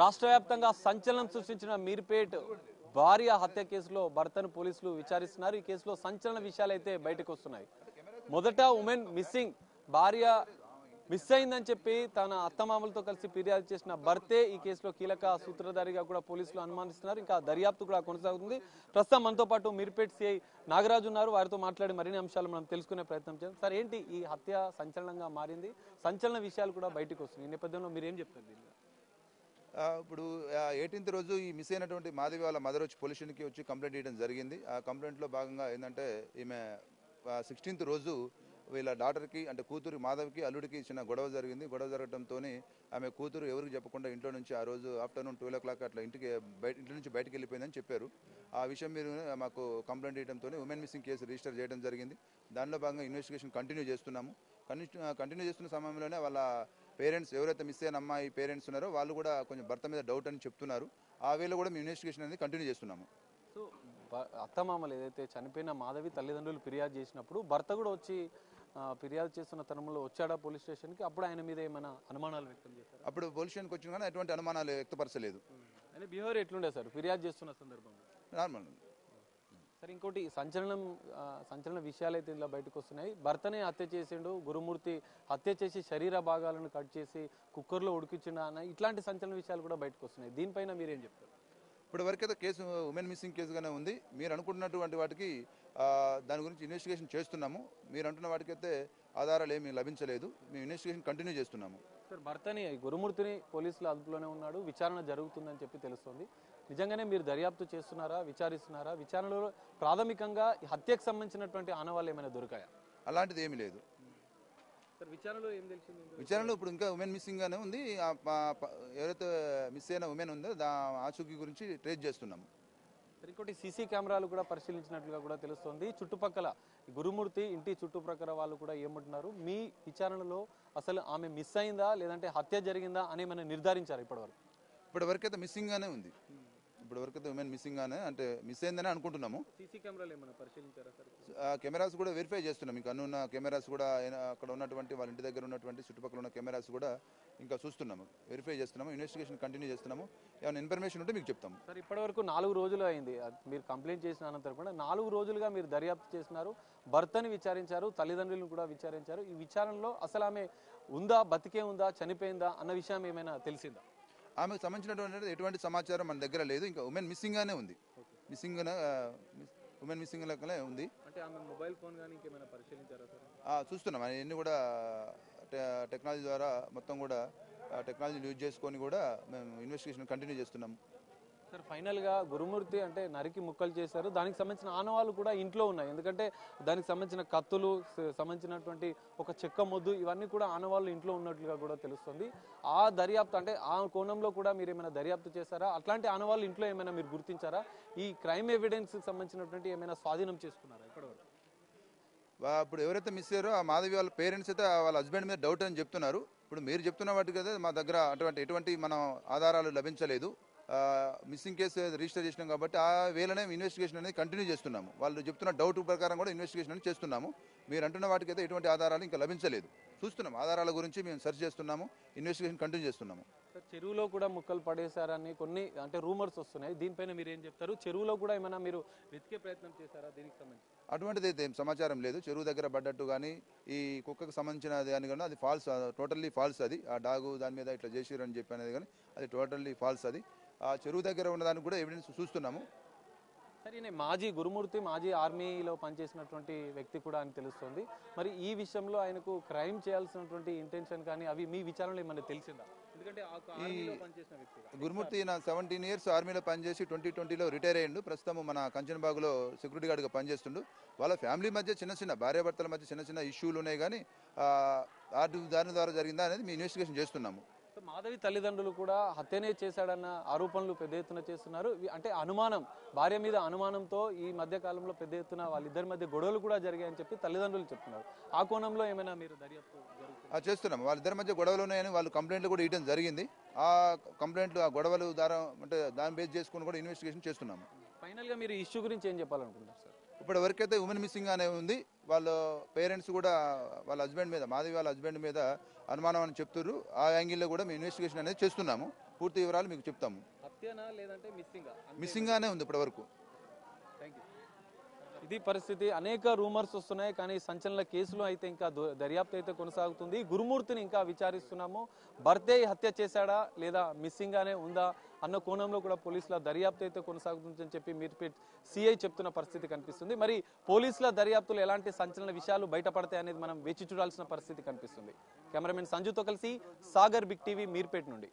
రాష్ట్ర వ్యాప్తంగా సంచలనం సృష్టించిన మీర్పేట్ భార్య హత్య కేసులో భర్తను పోలీసులు విచారిస్తున్నారు. ఈ కేసులో సంచలన విషయాలు అయితే బయటకు వస్తున్నాయి. మొదట ఉమెన్ మిస్సింగ్, భార్య మిస్ అయిందని చెప్పి తన అత్తమామలతో కలిసి ఫిర్యాదు చేసిన భర్తే ఈ కేసులో కీలక సూత్రధారిగా కూడా పోలీసులు అనుమానిస్తున్నారు. ఇంకా దర్యాప్తు కూడా కొనసాగుతుంది. ప్రస్తుతం మనతో పాటు మీర్పేట్ సిఐ నాగరాజు ఉన్నారు. వారితో మాట్లాడి మరిన్ని అంశాలు మనం తెలుసుకునే ప్రయత్నం చేద్దాం. సార్, ఏంటి ఈ హత్య సంచలనంగా మారింది? సంచలన విషయాలు కూడా బయటకు వస్తున్నాయి. ఈ నేపథ్యంలో మీరు ఏం చెప్తారు దీన్ని? ఇప్పుడు 18th రోజు ఈ మిస్ అయినటువంటి మాధవి వాళ్ళ మదర్ వచ్చి పోలీస్ స్టేషన్కి వచ్చి కంప్లైంట్ చేయడం జరిగింది. ఆ కంప్లైంట్లో భాగంగా ఏంటంటే ఈమె 16th రోజు వీళ్ళ డాటర్కి అంటే కూతురు మాధవికి అల్లుడికి చిన్న గొడవ జరిగింది. గొడవ జరగడంతో ఆమె కూతురు ఎవరికి చెప్పకుండా ఇంట్లో నుంచి ఆ రోజు ఆఫ్టర్నూన్ 12 o'clock అట్లా ఇంటి నుంచి బయటకు వెళ్ళిపోయిందని చెప్పారు. ఆ విషయం మీరు మాకు కంప్లైంట్ చేయడంతో ఉమెన్ మిస్సింగ్ కేసు రిజిస్టర్ చేయడం జరిగింది. దానిలో భాగంగా ఇన్వెస్టిగేషన్ కంటిన్యూ చేస్తున్నాము. కంటిన్యూ చేస్తున్న సమయంలోనే వాళ్ళ పేరెంట్స్ ఎవరైతే మిస్ అయిన అమ్మాయి పేరెంట్స్ ఉన్నారో వాళ్ళు కూడా కొంచెం భర్త మీద డౌట్ అని చెప్తున్నారు. ఆ వేళ కూడా మేము ఇన్వెస్టిగేషన్ అనేది కంటిన్యూ చేస్తున్నాము. సో అత్తమామలు ఏదైతే చనిపోయిన మాధవి తల్లిదండ్రులు ఫిర్యాదు చేసినప్పుడు భర్త కూడా వచ్చి ఫిర్యాదు చేస్తున్న తరుణంలో వచ్చాడా పోలీస్ స్టేషన్కి? అప్పుడు ఆయన మీద ఏమైనా అనుమానాలు వ్యక్తం చేశారు? అప్పుడు పోలీస్ స్టేషన్కి వచ్చిన కానీ ఎటువంటి అనుమానాలు వ్యక్తపరచలేదు. ఆయన బిహేవియర్ ఎట్లుండే సార్ ఫిర్యాదు చేస్తున్న సందర్భంలో? నార్మల్. సరే, ఇంకోటి సంచలన విషయాలు అయితే ఇలా బయటకు వస్తున్నాయి. భర్తనే హత్య చేసిండు, గురుమూర్తి హత్య చేసి శరీర భాగాలను కట్ చేసి కుక్కర్లో ఉడికించిండు అన్న ఇట్లాంటి సంచలన విషయాలు కూడా బయటకు వస్తున్నాయి. దీనిపైన మీరేం చెప్తారు? ఇప్పుడు వరకైతే కేసు ఉమెన్ మిస్సింగ్ కేసుగానే ఉంది. మీరు అనుకుంటున్నటువంటి వాటికి దాని గురించి ఇన్వెస్టిగేషన్ చేస్తున్నాము. మీరు అంటున్న వాటికైతే ఆధారాలు ఏమీ లభించలేదు. మేము ఇన్వెస్టిగేషన్ కంటిన్యూ చేస్తున్నాము. సార్, భర్తని గురుమూర్తిని పోలీసులు అదుపులోనే ఉన్నాడు, విచారణ జరుగుతుందని చెప్పి తెలుస్తుంది. నిజంగానే మీరు దర్యాప్తు చేస్తున్నారా, విచారిస్తున్నారా? విచారణలో ప్రాథమికంగా హత్యకు సంబంధించినటువంటి ఆనవాళ్ళు ఏమైనా దొరికాయా? అలాంటిది ఏమీ లేదు. సార్, విచారణలో ఏం తెలిసింది? విచారణలో ఇప్పుడు ఇంకా ఉమెన్ మిస్సింగ్ గానే ఉంది. ఎవరైతే మిస్ అయిన ఉమెన్ ఉందో ఆచూకీ గురించి ట్రేస్ చేస్తున్నాము. ఇంకోటి సీసీ కెమెరాలు కూడా పరిశీలించినట్లుగా కూడా తెలుస్తోంది. చుట్టుపక్కల గురుమూర్తి ఇంటి చుట్టుప్రక్కల వాళ్ళు కూడా ఏమంటున్నారు? మీ విచారణలో అసలు ఆమె మిస్ అయిందా లేదంటే హత్య జరిగిందా అని ఏమైనా నిర్ధారించారు ఇప్పటివరకు? ఇప్పటివరకు అయితే మిస్సింగ్ గానే ఉంది. ఇప్పటివరకు అయితే ఉమెన్ మిస్సింగ్ గానే అంటే మిస్ అయిందని అనుకుంటున్నాము. సీసీ కెమెరాలు ఏమైనా పరిశీలించారా సార్? కెమెరాస్ కూడా వెరిఫై చేస్తున్నాం. ఇంకా అన్ని కెమెరాస్ కూడా అక్కడ ఉన్నటువంటి వాళ్ళ ఇంటి దగ్గర ఉన్నటువంటి చుట్టుపక్కల ఉన్న కెమెరాస్ కూడా ఇంకా చూస్తున్నాము, వెరిఫై చేస్తున్నాము, ఇన్వెస్టిగేషన్ కంటిన్యూ చేస్తున్నాము. ఏమైనా ఇన్ఫర్మేషన్ ఉంటే మీకు చెప్తాము. సార్, ఇప్పటివరకు 4 రోజులు అయింది మీరు కంప్లైంట్ చేసిన అనంతరం కూడా 4 రోజులుగా మీరు దర్యాప్తు చేస్తున్నారు, భర్తని విచారించారు, తల్లిదండ్రులను కూడా విచారించారు. ఈ విచారణలో అసలు ఆమె ఉందా, బతికే ఉందా, చనిపోయిందా అన్న విషయం ఏమైనా తెలిసిందా? ఆమెకు సంబంధించినటువంటి ఎటువంటి సమాచారం మన దగ్గర లేదు. ఇంకా ఉమెన్ మిస్సింగ్ గానే ఉంది. ఉమెన్ మిస్సింగ్ లెక్కనే ఉంది. అంటే ఆమె మొబైల్ ఫోన్ కానీ ఇంకేమైనా పరిశీలించారా సార్? చూస్తున్నాం. అవన్నీ కూడా టెక్నాలజీ ద్వారా మొత్తం కూడా టెక్నాలజీ యూజ్ చేసుకొని కూడా మేము ఇన్వెస్టిగేషన్ కంటిన్యూ చేస్తున్నాము. సార్, ఫైనల్గా గురుమూర్తి అంటే నరికి ముక్కలు చేశారు, దానికి సంబంధించిన ఆనవాళ్ళు కూడా ఇంట్లో ఉన్నాయి. ఎందుకంటే దానికి సంబంధించిన కత్తులు, సంబంధించినటువంటి ఒక చెక్క మొద్దు, ఇవన్నీ కూడా ఆనవాళ్ళు ఇంట్లో ఉన్నట్లుగా కూడా తెలుస్తుంది. ఆ దర్యాప్తు అంటే ఆ కోణంలో కూడా మీరు ఏమైనా దర్యాప్తు చేశారా? అట్లాంటి ఆనవాళ్ళు ఇంట్లో ఏమైనా మీరు గుర్తించారా? ఈ క్రైమ్ ఎవిడెన్స్ సంబంధించినటువంటి ఏమైనా స్వాధీనం చేసుకున్నారా ఇప్పటివరకు? ఇప్పుడు ఎవరైతే మిస్ అయ్యారో ఆ మాధవి వాళ్ళ పేరెంట్స్ అయితే వాళ్ళ హస్బెండ్ మీద డౌట్ అని చెప్తున్నారు. ఇప్పుడు మీరు చెప్తున్న వాటికి అయితే మా దగ్గర ఎటువంటి మనం ఆధారాలు లభించలేదు. మిస్సింగ్ కేసు రిజిస్టర్ చేసినాం కాబట్టి ఆ వేళనే ఇన్వెస్టిగేషన్ అనేది కంటిన్యూ చేస్తున్నాము. వాళ్ళు చెప్తున్న డౌట్ ప్రకారం కూడా ఇన్వెస్టిగేషన్ అనేది చేస్తున్నాము. మీరు అంటున్న వాటికి అయితే ఎటువంటి ఆధారాలు ఇంకా లభించలేదు. చూస్తున్నాం, ఆధారాల గురించి మేము సెర్చ్ చేస్తున్నాము, ఇన్వెస్టిగేషన్ కంటిన్యూ చేస్తున్నాము. చెరువులో కూడా ముక్కలు పడేశారని కొన్ని అంటే రూమర్స్ వస్తున్నాయి, దీనిపైన మీరు ఏం చెప్తారు? చెరువులో కూడా ఏమైనా మీరు వెతికే ప్రయత్నం చేశారా దీనికి సంబంధించి? అటువంటిది అయితే ఏం సమాచారం లేదు. చెరువు దగ్గర పడ్డట్టు కానీ ఈ కుక్కకు సంబంధించిన దాని కానీ అది ఫాల్స్, టోటల్లీ ఫాల్స్. అది ఆ డాగు దాని మీద ఇట్లా చేసిరని చెప్పి అనేది కానీ అది టోటల్లీ ఫాల్స్. అది ఆ చెరువు దగ్గర ఉన్నదానికి కూడా ఎవిడెన్స్ చూస్తున్నాము. సరే, గురుమూర్తి మాజీ ఆర్మీలో పనిచేసినటువంటి వ్యక్తి కూడా అని తెలుస్తుంది. మరి ఈ విషయంలో ఆయనకు క్రైమ్ చేయాల్సినటువంటి ఇంటెన్షన్ కానీ అవి మీ విచారణలో ఏమైనా తెలిసిందా? ఎందుకంటే గురుమూర్తి 17 years ఆర్మీలో పనిచేసి 2020లో రిటైర్ అయ్యిండు. ప్రస్తుతం మన కంచన్బాగులో సెక్యూరిటీ గార్డ్గా పనిచేస్తుండు. వాళ్ళ ఫ్యామిలీ మధ్య చిన్న భార్యాభర్తల మధ్య చిన్న ఇష్యూలు ఉన్నాయి కానీ దాని ద్వారా జరిగిందా అనేది మేము ఇన్వెస్టిగేషన్ చేస్తున్నాము. మాధవి తల్లిదండ్రులు కూడా హత్యనే చేశాడన్న ఆరోపణలు పెద్ద ఎత్తున చేస్తున్నారు. అంటే అనుమానం, భార్య మీద అనుమానంతో ఈ మధ్య కాలంలో పెద్ద ఎత్తున వాళ్ళిద్దరి మధ్య గొడవలు కూడా జరిగాయని చెప్పి తల్లిదండ్రులు చెప్తున్నారు. ఆ కోణంలో ఏమైనా మీరు దర్యాప్తు చేస్తున్నాం? వాళ్ళిద్దరి మధ్య గొడవలు ఉన్నాయని వాళ్ళు కంప్లైంట్లు కూడా ఇవ్వడం జరిగింది. ఆ కంప్లైంట్లు, ఆ గొడవలు అంటే దాన్ని బేస్ చేసుకుని కూడా ఇన్వెస్టిగేషన్ చేస్తున్నాము. ఫైనల్గా మీరు ఇష్యూ గురించి ఏం చెప్పాలనుకుంటున్నారు సార్? ఇప్పటి వరకైతే ఉమెన్ మిస్సింగ్ అనే ఉంది. వాళ్ళ పేరెంట్స్ కూడా వాళ్ళ హస్బెండ్ మీద మాధవి వాళ్ళ హస్బెండ్ మీద అనుమానం అని చెప్తున్నారు. ఆ యాంగిల్లో కూడా మేము ఇన్వెస్టిగేషన్ అనేది చేస్తున్నాము. పూర్తి వివరాలు మీకు చెప్తాము. హత్యనా లేదంటే మిస్సింగ్గానే ఉంది ఇప్పటివరకు. ఇది పరిస్థితి. అనేక రూమర్స్ వస్తున్నాయి, కానీ సంచలన కేసులో అయితే ఇంకా దర్యాప్తు అయితే కొనసాగుతుంది. గురుమూర్తిని ఇంకా విచారిస్తున్నాము. భర్తే హత్య చేశాడా లేదా మిస్సింగ్ గానే ఉందా అన్న కోణంలో కూడా పోలీసుల దర్యాప్తు అయితే కొనసాగుతుందని చెప్పి మీర్పేట్ సిఐ చెప్తున్న పరిస్థితి కనిపిస్తుంది. మరి పోలీసుల దర్యాప్తులో ఎలాంటి సంచలన విషయాలు బయటపడతాయి అనేది మనం వేచి చూడాల్సిన పరిస్థితి కనిపిస్తుంది. కెమెరామెన్ సంజుతో కలిసి సాగర్, బిగ్ టీవీ, మీర్పేట్ నుండి.